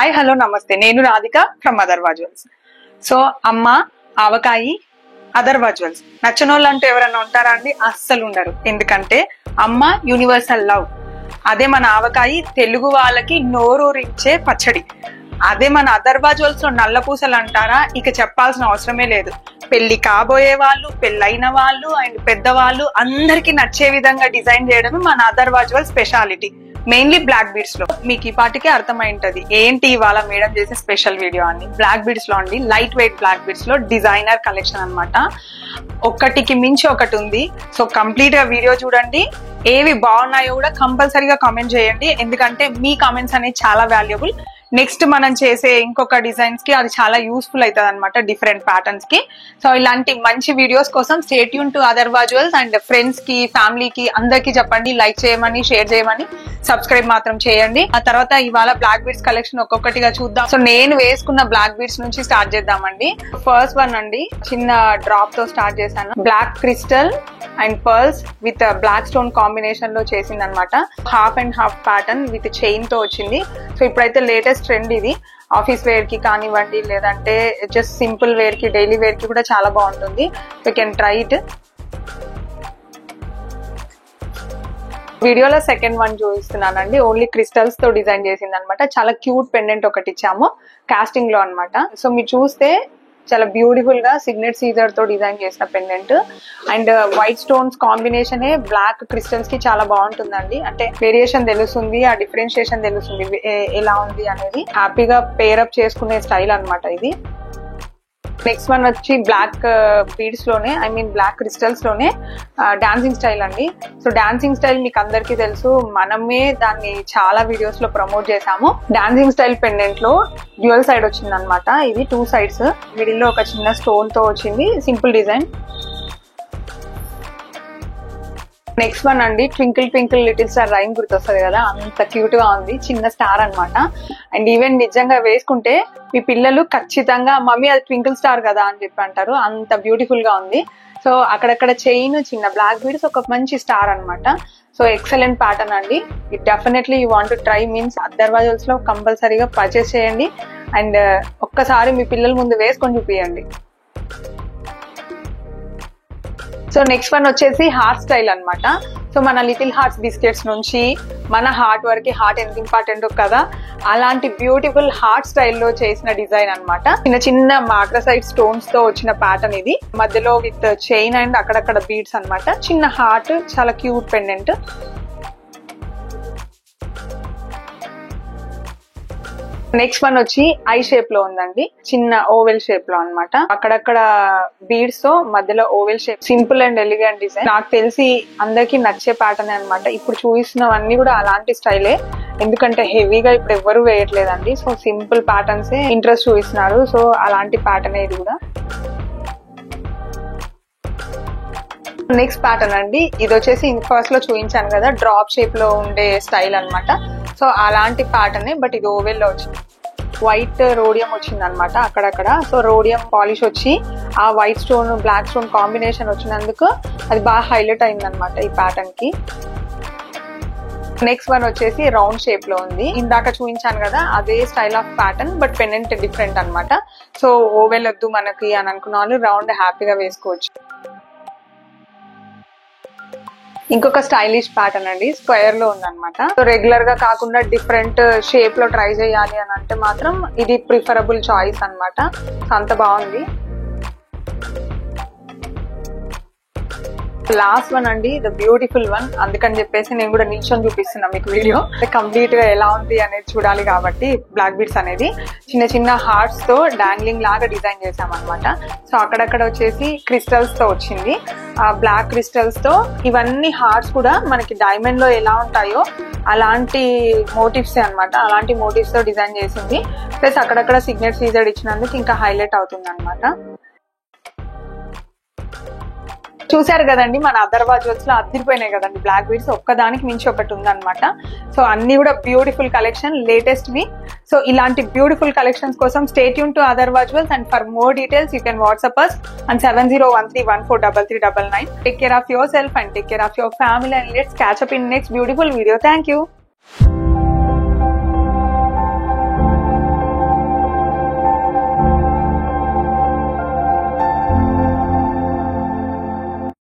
Hi hello నమస్తే, నేను Radhika from Atharva jewels. So అమ్మ, ఆవకాయి, అదర్వా జ్యువెల్స్ నచ్చనోళ్ళు అంటూ ఎవరైనా ఉంటారా అండి? అస్సలు ఉండరు. ఎందుకంటే అమ్మ యూనివర్సల్ లవ్, అదే మన ఆవకాయి తెలుగు వాళ్ళకి నోరూరించే పచ్చడి. అదే మన అదర్వా జ్యువెల్స్ లో నల్ల పూసలు అంటారా, ఇక చెప్పాల్సిన అవసరమే లేదు. పెళ్లి కాబోయే వాళ్ళు, పెళ్ళైన వాళ్ళు అండ్ పెద్దవాళ్ళు అందరికి నచ్చే విధంగా డిజైన్ చేయడమే మన Atharva jewels speciality. Mainly black beads లో. మీకు ఈ పాటికే అర్థమైంటది ఏంటి ఇవాళ మేడం చేసే స్పెషల్ వీడియో అని. బ్లాక్ బీడ్స్ లో అండి, లైట్ వెయిట్ బ్లాక్ బీడ్స్ లో డిజైనర్ కలెక్షన్ అన్నమాట. ఒక్కటికి మించి ఒకటి ఉంది. సో కంప్లీట్ గా వీడియో చూడండి. ఏవి బాగున్నాయో కూడా కంపల్సరీగా కామెంట్ చేయండి, ఎందుకంటే మీ కామెంట్స్ అనేవి చాలా వాల్యుబుల్. నెక్స్ట్ మనం చేసే ఇంకొక డిజైన్స్ కి అది చాలా యూస్ఫుల్ అవుతుంది అనమాట, డిఫరెంట్ ప్యాటర్న్స్ కి. సో ఇలాంటి మంచి వీడియోస్ కోసం stay tune to Atharva jewels. And friends కి, ఫ్యామిలీకి అందరికి చెప్పండి, లైక్ చేయమని, షేర్ చేయమని, సబ్స్క్రైబ్ మాత్రం చేయండి. ఆ తర్వాత ఇవాళ బ్లాక్ బీడ్స్ కలెక్షన్ ఒక్కొక్కటిగా చూద్దాం. సో నేను వేసుకున్న బ్లాక్ బీడ్స్ నుంచి స్టార్ట్ చేద్దామండి. ఫస్ట్ వన్ అండి, చిన్న డ్రాప్ తో స్టార్ట్ చేశాను. Black crystal and pearls with black stone combination లో చేసింది అనమాట. Half and half pattern with chain తో వచ్చింది. సో ఇప్పుడైతే లేటెస్ట్ ట్రెండ్ ఇది. ఆఫీస్ వేర్ కి కానివ్వండి, లేదంటే జస్ట్ సింపుల్ వేర్ కి, డైలీ వేర్ కి కూడా చాలా బాగుంటుంది. You can try it. వీడియోలో సెకండ్ వన్ చూపిస్తున్నానండి. ఓన్లీ క్రిస్టల్స్ తో డిజైన్ చేసింది అనమాట. చాలా క్యూట్ పెండెంట్ ఒకటి ఇచ్చాము కాస్టింగ్ లో అనమాట. సో మీరు చూస్తే చాలా బ్యూటిఫుల్ గా సిగ్నెట్ సీజర్ తో డిజైన్ చేసిన pendant. And white stones combination black crystals కి చాలా బాగుంటుందండి. అంటే వేరియేషన్ తెలుస్తుంది, ఆ డిఫరెన్షియేషన్ తెలుస్తుంది ఎలా ఉంది అనేది. హ్యాపీగా పేరప్ చేసుకునే స్టైల్ అనమాట ఇది. నెక్స్ట్ వన్ వచ్చి బ్లాక్ బీడ్స్ లోనే, ఐ మీన్ బ్లాక్ క్రిస్టల్స్ లోనే డాన్సింగ్ స్టైల్ అండి. సో డాన్సింగ్ స్టైల్ మీకు అందరికీ తెలుసు, మనమే దాన్ని చాలా వీడియోస్ లో ప్రమోట్ చేసాము. డాన్సింగ్ స్టైల్ పెండెంట్ లో డ్యూయల్ సైడ్ వచ్చింది అనమాట. ఇది 2 sides, మిడిల్ లో ఒక చిన్న స్టోన్ తో వచ్చింది, సింపుల్ డిజైన్. నెక్స్ట్ వన్ అండి, twinkle twinkle little star rhyme గుర్తొస్తుంది కదా, అంత క్యూట్ గా ఉంది. చిన్న స్టార్ అనమాట. అండ్ ఈవెన్ నిజంగా వేసుకుంటే మీ పిల్లలు ఖచ్చితంగా మమ్మీ అది ట్వింకిల్ స్టార్ కదా అని చెప్పి అంటారు, అంత బ్యూటిఫుల్ గా ఉంది. సో అక్కడక్కడ చైన్, చిన్న బ్లాక్ బీడ్స్, ఒక మంచి స్టార్ అనమాట. సో ఎక్సలెంట్ ప్యాటర్న్ అండి. It definitely you want to try, means Atharva jewels లో కంపల్సరీగా పర్చేస్ చేయండి. అండ్ ఒక్కసారి మీ పిల్లల ముందు వేసుకొని చూపియండి. సో నెక్స్ట్ వన్ వచ్చేసి హార్ట్ స్టైల్ అనమాట. సో మన లిటిల్ హార్ట్స్ బిస్కెట్స్ నుంచి మన హార్ట్ వరకు, హార్ట్ ఎంత ఇంపార్టెంట్ కదా, అలాంటి బ్యూటిఫుల్ హార్ట్ స్టైల్లో చేసిన డిజైన్ అనమాట. చిన్న చిన్న మాగ్రసైట్ స్టోన్స్ తో వచ్చిన ప్యాటర్న్ ఇది. మధ్యలో విత్ చైన్ అండ్ అక్కడక్కడ బీడ్స్ అనమాట. చిన్న హార్ట్, చాలా క్యూట్ పెండెంట్. నెక్స్ట్ వన్ వచ్చి ఐ షేప్ లో ఉందండి, చిన్న ఓవెల్ షేప్ లో అనమాట. అక్కడక్కడ బీడ్స్ తో మధ్యలో oval shape, simple and elegant design. నాకు తెలిసి అందరికి నచ్చే ప్యాటర్న్ అనమాట. ఇప్పుడు చూపిస్తున్నవన్నీ కూడా అలాంటి స్టైలే, ఎందుకంటే హెవీగా ఇప్పుడు ఎవరు వేయట్లేదండి. సో సింపుల్ ప్యాటర్న్స్ ఇంట్రెస్ట్ చూపిస్తున్నారు. సో అలాంటి ప్యాటర్న్ ఇది కూడా. నెక్స్ట్ ప్యాటర్న్ అండి, ఇది వచ్చేసి ఫస్ట్ లో చూపించాను కదా, డ్రాప్ షేప్ లో ఉండే స్టైల్ అనమాట. సో అలాంటి ప్యాటర్న్, బట్ ఇది ఓవెల్ లో వచ్చింది. వైట్ రోడియం వచ్చింది అనమాట అక్కడక్కడ. సో రోడియం పాలిష్ వచ్చి ఆ white stone, black stone combination వచ్చినందుకు అది బాగా హైలైట్ అయింది అనమాట ఈ ప్యాటర్న్ కి. నెక్స్ట్ వన్ వచ్చేసి రౌండ్ షేప్ లో ఉంది. ఇందాక చూపించాను కదా అదే style of pattern, but pendant different అనమాట. సో ఓవెల్ వద్దు మనకి అని అనుకున్న వాళ్ళు రౌండ్ హ్యాపీగా వేసుకోవచ్చు. ఇంకొక స్టైలిష్ ప్యాటర్న్ అండి, స్క్వేర్ లో ఉందన్నమాట. సో రెగ్యులర్ గా కాకుండా డిఫరెంట్ షేప్ లో ట్రై చేయాలి అని అంటే మాత్రం ఇది ప్రిఫరబుల్ చాయిస్ అనమాట. అంత బాగుంది. లాస్ట్ వన్ అండి, ద బ్యూటిఫుల్ వన్. అందుకని చెప్పేసి నేను కూడా నిల్చొని చూపిస్తున్నా మీకు వీడియో. కంప్లీట్ గా ఎలా ఉంది అనేది చూడాలి కాబట్టి బ్లాక్ బీడ్స్ అనేది చిన్న చిన్న హార్ట్స్ తో డాంగ్లింగ్ లాగా డిజైన్ చేసాం అనమాట. సో అక్కడక్కడ వచ్చేసి క్రిస్టల్స్ తో వచ్చింది, బ్లాక్ క్రిస్టల్స్ తో. ఇవన్నీ హార్ట్స్ కూడా మనకి డైమండ్ లో ఎలా ఉంటాయో అలాంటి మోటివ్స్ అనమాట. అలాంటి మోటివ్స్ తో డిజైన్ చేసింది. ప్లస్ అక్కడక్కడ సిగ్నెట్ సీజర్ ఇచ్చినందుకు ఇంకా హైలైట్ అవుతుంది అనమాట. చూసారు కదండి, మన అదర్వా జ్యువెల్స్ లో అదిరిపోయినాయి కదండి బ్లాక్ బీడ్స్. ఒక్కదానికి మించి ఒకటి ఉందన్నమాట. సో అన్ని కూడా బ్యూటిఫుల్ కలెక్షన్, లేటెస్ట్ వి. సో ఇలాంటి బ్యూటిఫుల్ కలెక్షన్స్ కోసం stay tune to Atharva jewels. And for more details you can WhatsApp us on 7013143399. Take care of yourself and take care of your family, and let's catch up in next beautiful video. Thank you.